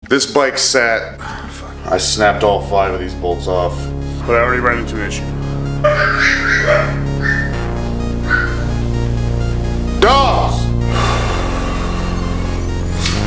This bike sat, I snapped all 5 of these bolts off, but I already ran into an issue. Dogs!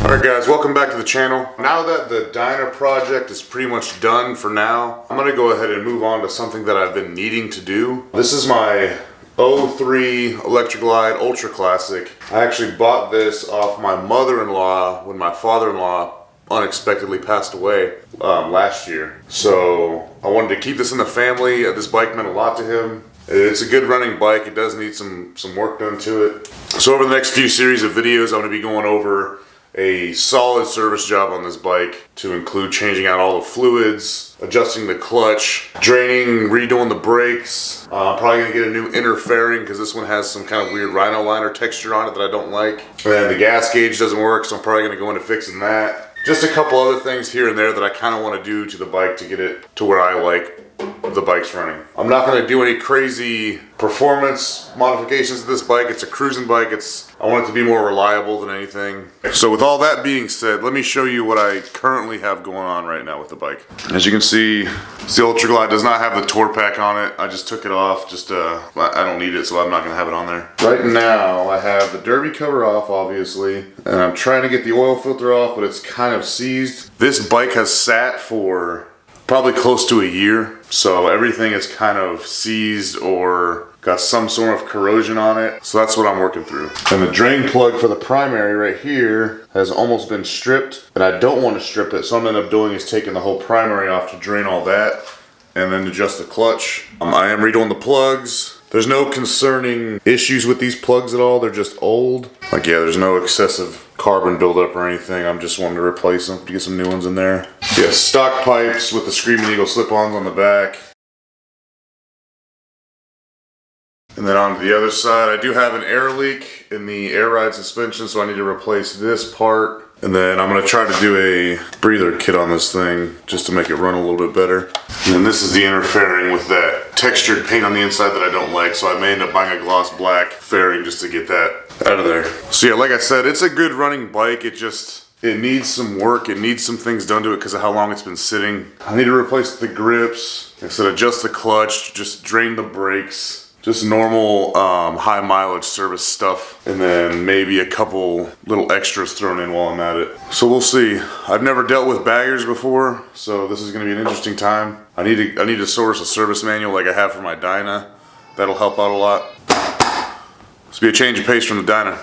Alright guys, welcome back to the channel. Now that the Dyna project is pretty much done for now, I'm gonna go ahead and move on to something that I've been needing to do. This is my 03 Electric Glide Ultra Classic. I actually bought this off my mother-in-law when my father-in-law unexpectedly passed away last year. So I wanted to keep this in the family. This bike meant a lot to him. It's a good running bike. It does need some work done to it. So over the next few series of videos, I'm going to be going over a solid service job on this bike to include changing out all the fluids, adjusting the clutch, draining, redoing the brakes. I'm probably gonna get a new inner fairing because this one has some kind of weird rhino liner texture on it that I don't like. And the gas gauge doesn't work, so I'm probably gonna go into fixing that. Just a couple other things here and there that I kind of want to do to the bike to get it to where I like the bike's running. I'm not going to do any crazy performance modifications to this bike. It's a cruising bike. I want it to be more reliable than anything. So with all that being said, let me show you what I currently have going on right now with the bike. As you can see, the Ultra Glide does not have the tour pack on it. I just took it off. I don't need it, so I'm not going to have it on there. Right now, I have the derby cover off, obviously, and I'm trying to get the oil filter off, but it's kind of seized. This bike has sat for probably close to a year, so everything is kind of seized or got some sort of corrosion on it. So that's what I'm working through. And the drain plug for the primary right here has almost been stripped, and I don't want to strip it, so what I'm gonna end up doing is taking the whole primary off to drain all that and then adjust the clutch. I am redoing the plugs. There's no concerning issues with these plugs at all. They're just old. Like, yeah, there's no excessive carbon buildup or anything. I'm just wanting to replace them to get some new ones in there. Yeah, stock pipes with the Screaming Eagle slip-ons on the back. And then on the other side, I do have an air leak in the air ride suspension, so I need to replace this part. And then I'm gonna try to do a breather kit on this thing just to make it run a little bit better. And then this is the inner fairing with that textured paint on the inside that I don't like, so I may end up buying a gloss black fairing just to get that out of there. So yeah, like I said, it's a good running bike. It needs some work. It needs some things done to it because of how long it's been sitting. I need to replace the grips. Like I said, adjust the clutch, just drain the brakes. Just normal high mileage service stuff, and then maybe a couple little extras thrown in while I'm at it. So we'll see. I've never dealt with baggers before, so this is going to be an interesting time. I need to source a service manual like I have for my Dyna. That'll help out a lot. This will be a change of pace from the Dyna.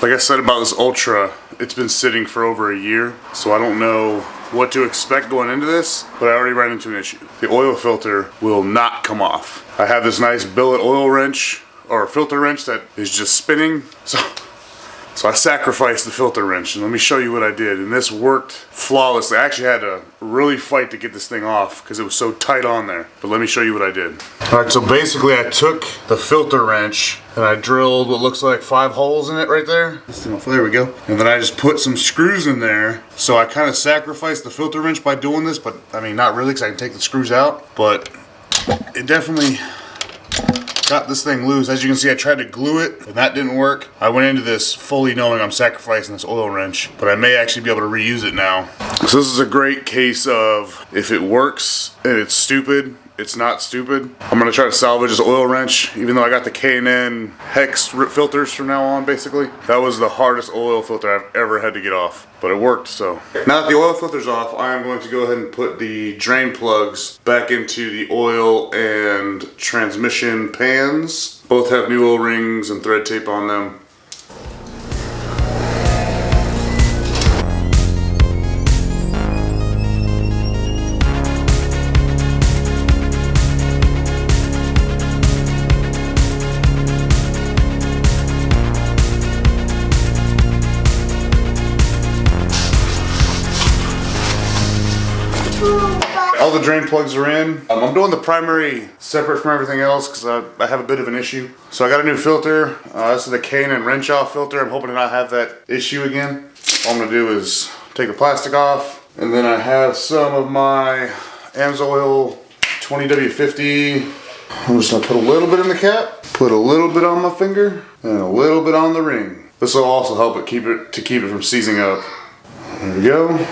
Like I said about this Ultra, it's been sitting for over a year, so I don't know what to expect going into this, but I already ran into an issue. The oil filter will not come off. I have this nice billet oil wrench, or filter wrench that is just spinning, so I sacrificed the filter wrench, and let me show you what I did, and this worked flawlessly. I actually had to really fight to get this thing off because it was so tight on there, but let me show you what I did. Alright, so basically I took the filter wrench and I drilled what looks like 5 holes in it right there. There we go. And then I just put some screws in there. So I kind of sacrificed the filter wrench by doing this, but I mean not really because I can take the screws out, but it definitely got this thing loose. As you can see, I tried to glue it and that didn't work. I went into this fully knowing I'm sacrificing this oil wrench, but I may actually be able to reuse it now. So this is a great case of if it works and it's stupid, it's not stupid. I'm gonna try to salvage this oil wrench, even though I got the K&N hex filters from now on, basically. That was the hardest oil filter I've ever had to get off, but it worked, so. Now that the oil filter's off, I am going to go ahead and put the drain plugs back into the oil and transmission pans. Both have new O-rings and thread tape on them. All the drain plugs are in. I'm doing the primary separate from everything else because I have a bit of an issue. So I got a new filter. This is the K&N wrench off filter. I'm hoping to not have that issue again. All I'm gonna do is take the plastic off, and then I have some of my AMSOIL 20W50. I'm just gonna put a little bit in the cap, put a little bit on my finger, and a little bit on the ring. This will also help it keep it from seizing up. There we go.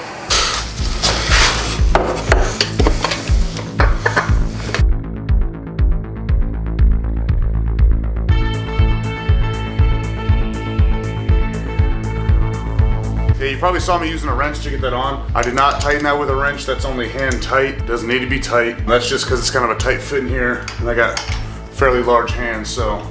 Yeah, you probably saw me using a wrench to get that on. I did not tighten that with a wrench. That's only hand tight. It doesn't need to be tight. And that's just because it's kind of a tight fit in here, and I got fairly large hands, so.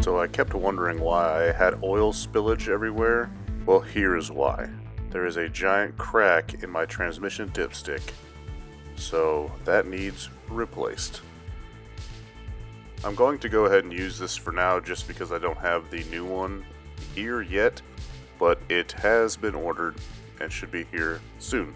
So I kept wondering why I had oil spillage everywhere. Well, here's why. There is a giant crack in my transmission dipstick, so that needs replaced. I'm going to go ahead and use this for now just because I don't have the new one here yet, but it has been ordered and should be here soon.